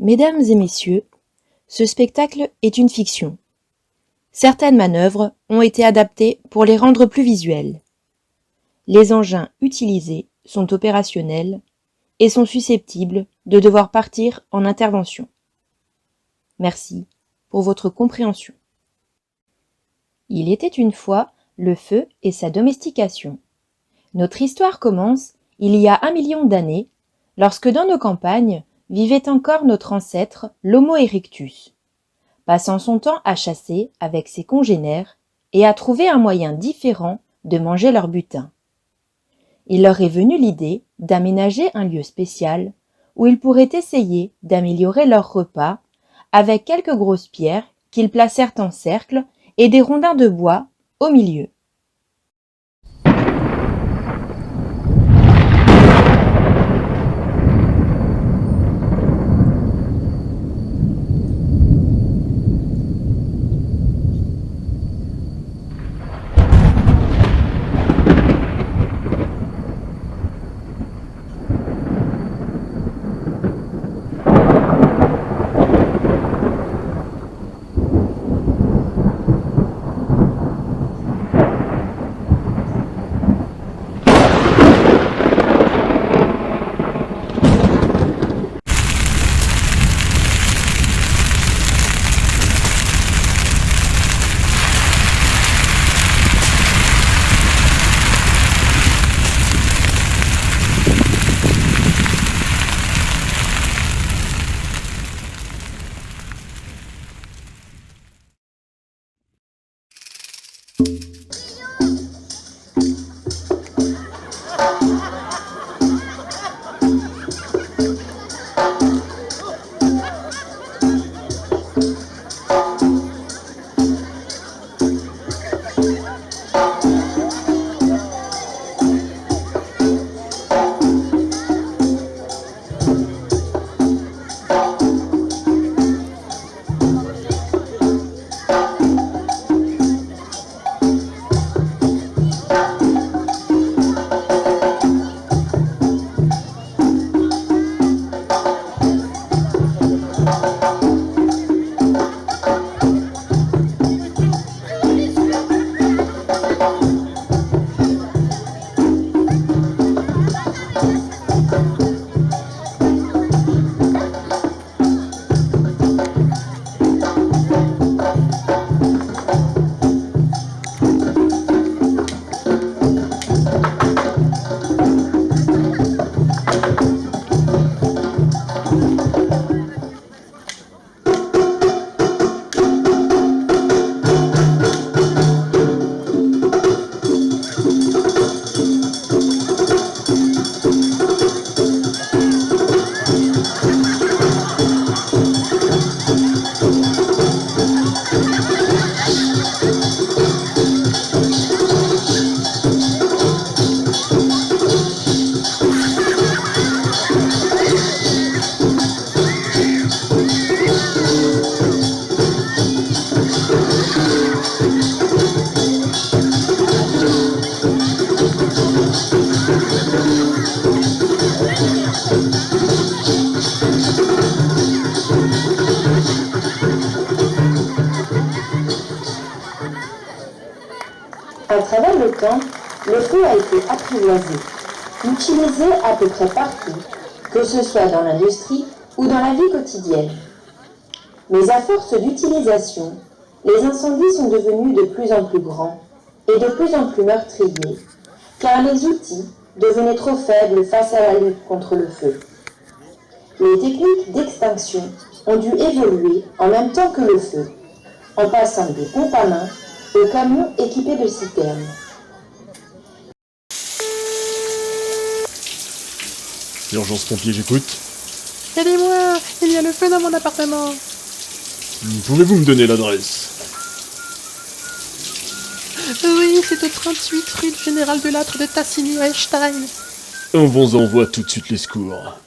Mesdames et messieurs, ce spectacle est une fiction. Certaines manœuvres ont été adaptées pour les rendre plus visuelles. Les engins utilisés sont opérationnels et sont susceptibles de devoir partir en intervention. Merci pour votre compréhension. Il était une fois le feu et sa domestication. Notre histoire commence il y a 1 million d'années, lorsque dans nos campagnes vivait encore notre ancêtre l'Homo erectus, passant son temps à chasser avec ses congénères et à trouver un moyen différent de manger leur butin. Il leur est venu l'idée d'aménager un lieu spécial où ils pourraient essayer d'améliorer leur repas avec quelques grosses pierres qu'ils placèrent en cercle et des rondins de bois au milieu. À travers le temps, le feu a été apprivoisé, utilisé à peu près partout, que ce soit dans l'industrie ou dans la vie quotidienne. Mais à force d'utilisation, les incendies sont devenus de plus en plus grands et de plus en plus meurtriers, car les outils devenaient trop faibles face à la lutte contre le feu. Les techniques d'extinction ont dû évoluer en même temps que le feu, en passant des pompes à main aux camions équipés de citernes. Urgence pompier, j'écoute. Aidez-moi, il y a le feu dans mon appartement. Pouvez-vous me donner l'adresse? Oui, c'est au 38 rue du Général de Lattre de Tassigny-Einstein. On vous envoie tout de suite les secours.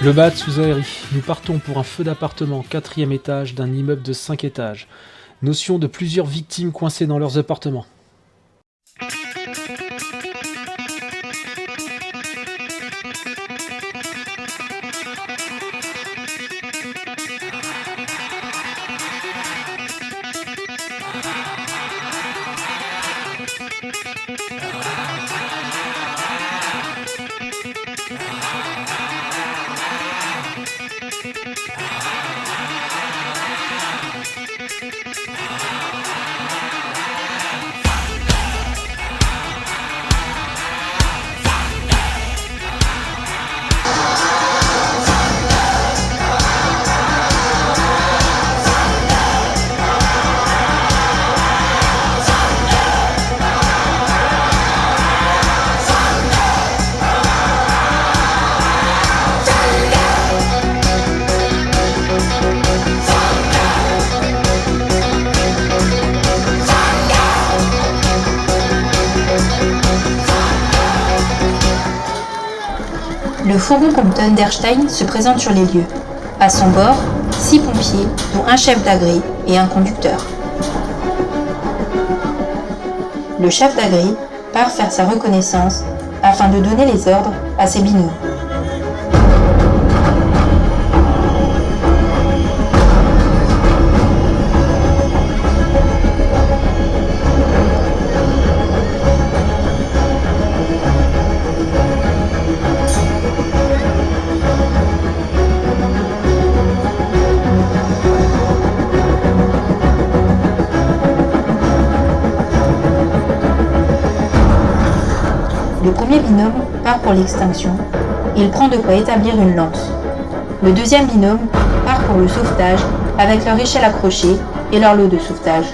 Le BAT sous aérie. Nous partons pour un feu d'appartement, 4e étage d'un immeuble de 5 étages. Notion de plusieurs victimes coincées dans leurs appartements. Le fourgon Compton d'Erstein se présente sur les lieux. À son bord, 6 pompiers, dont un chef d'agré et un conducteur. Le chef d'agré part faire sa reconnaissance afin de donner les ordres à ses binômes. Le premier binôme part pour l'extinction. Il prend de quoi établir une lance. Le deuxième binôme part pour le sauvetage avec leur échelle accrochée et leur lot de sauvetage.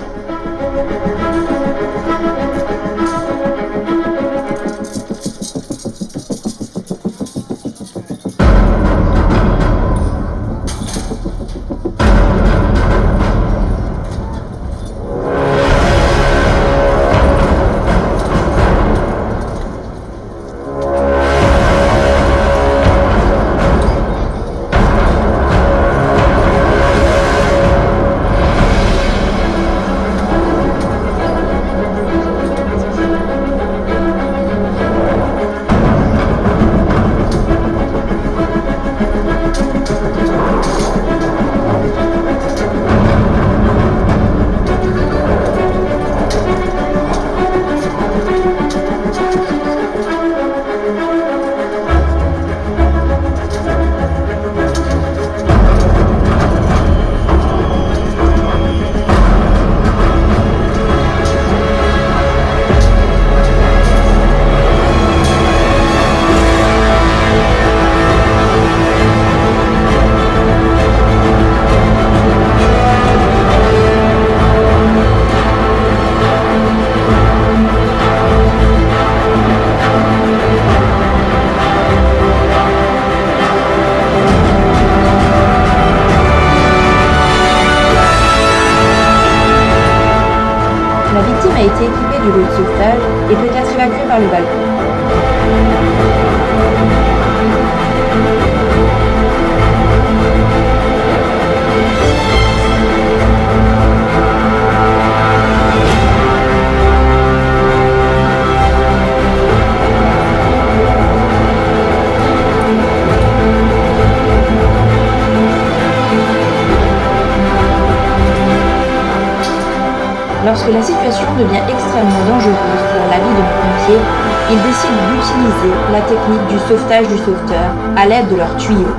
La victime a été équipée du lot de sauvetage et peut être évacuée par le balcon. Lorsque la situation devient extrêmement dangereuse pour la vie de nos pompiers, ils décident d'utiliser la technique du sauvetage du sauveteur à l'aide de leurs tuyaux.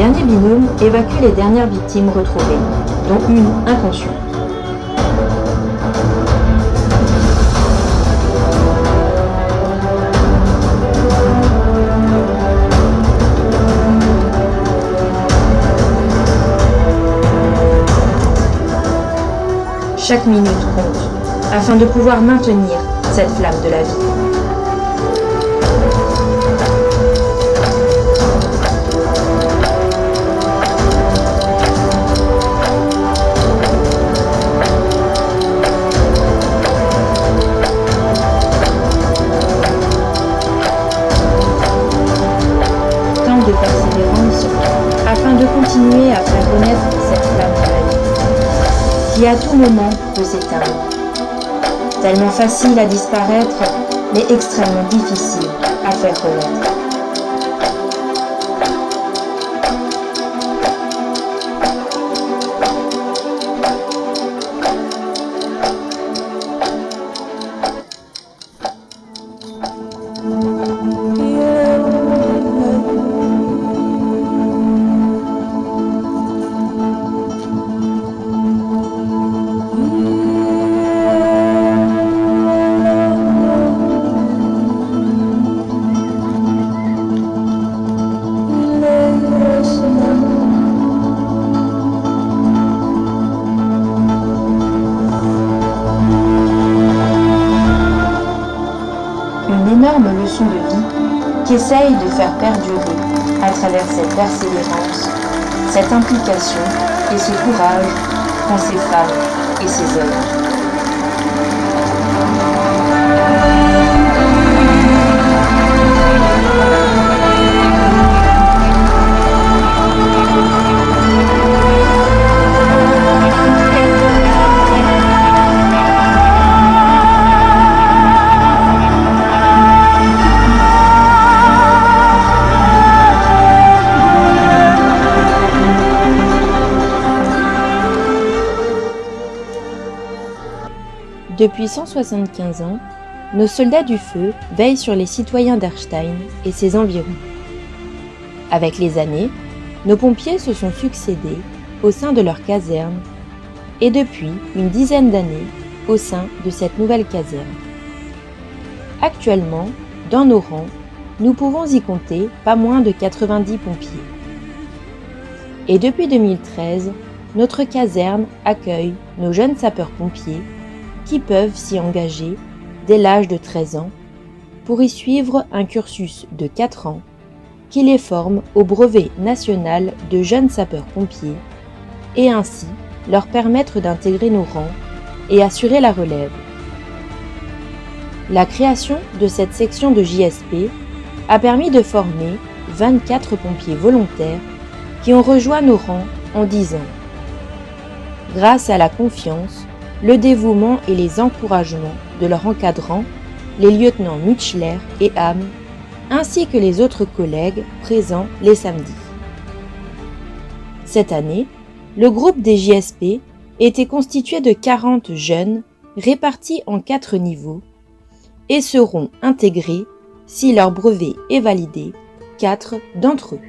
dernier binôme évacue les dernières victimes retrouvées, dont une inconsciente. Chaque minute compte, afin de pouvoir maintenir cette flamme de la vie. Tant de persévérance afin de continuer à faire renaître cette flamme de la vie, qui à tout moment peut s'éteindre. Tellement facile à disparaître, mais extrêmement difficile à faire renaître. Énorme leçon de vie qu'essaye de faire perdurer à travers cette persévérance, cette implication et ce courage qu'ont ces femmes et ces hommes. Depuis 175 ans, nos soldats du feu veillent sur les citoyens d'Erstein et ses environs. Avec les années, nos pompiers se sont succédés au sein de leur caserne et depuis une dizaine d'années au sein de cette nouvelle caserne. Actuellement, dans nos rangs, nous pouvons y compter pas moins de 90 pompiers. Et depuis 2013, notre caserne accueille nos jeunes sapeurs-pompiers qui peuvent s'y engager dès l'âge de 13 ans pour y suivre un cursus de 4 ans qui les forme au brevet national de jeunes sapeurs-pompiers et ainsi leur permettre d'intégrer nos rangs et assurer la relève. La création de cette section de JSP a permis de former 24 pompiers volontaires qui ont rejoint nos rangs en 10 ans. Grâce à la confiance, le dévouement et les encouragements de leurs encadrants, les lieutenants Mutschler et Ham, ainsi que les autres collègues présents les samedis. Cette année, le groupe des JSP était constitué de 40 jeunes répartis en 4 niveaux et seront intégrés, si leur brevet est validé, 4 d'entre eux.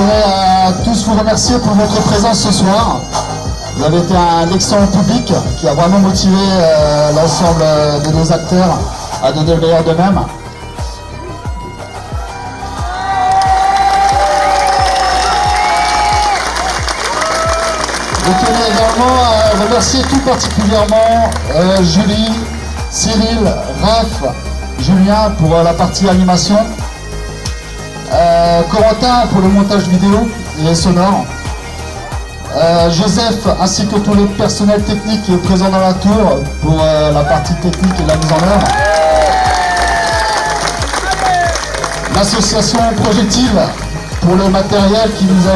tenais à tous vous remercier pour votre présence ce soir. Vous avez été un excellent public qui a vraiment motivé l'ensemble de nos acteurs à donner le meilleur d'eux-mêmes. Je tenais également à remercier tout particulièrement Julie, Cyril, Raph, Julien pour la partie animation, Corentin pour le montage vidéo et sonore, Joseph ainsi que tous les personnels techniques présents dans la tour pour la partie technique et la mise en œuvre, l'association Projectile pour le matériel qui nous a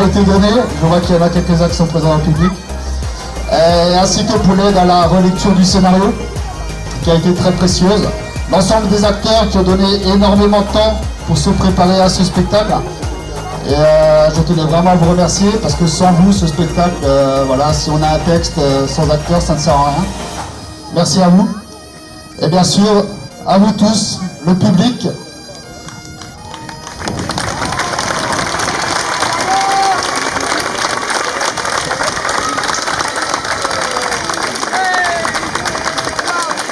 été donné. Je vois qu'il y en a quelques-uns qui sont présents dans le public, ainsi que pour l'aide à la relecture du scénario qui a été très précieuse. L'ensemble des acteurs qui ont donné énormément de temps pour se préparer à ce spectacle. Et je tenais vraiment à vous remercier parce que sans vous, ce spectacle, voilà, si on a un texte sans acteurs, ça ne sert à rien. Merci à vous. Et bien sûr, à vous tous, le public.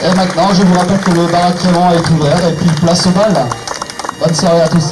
Et maintenant, je vous rappelle que le bar à Crément est ouvert et puis place au bal. Bonne soirée à tous.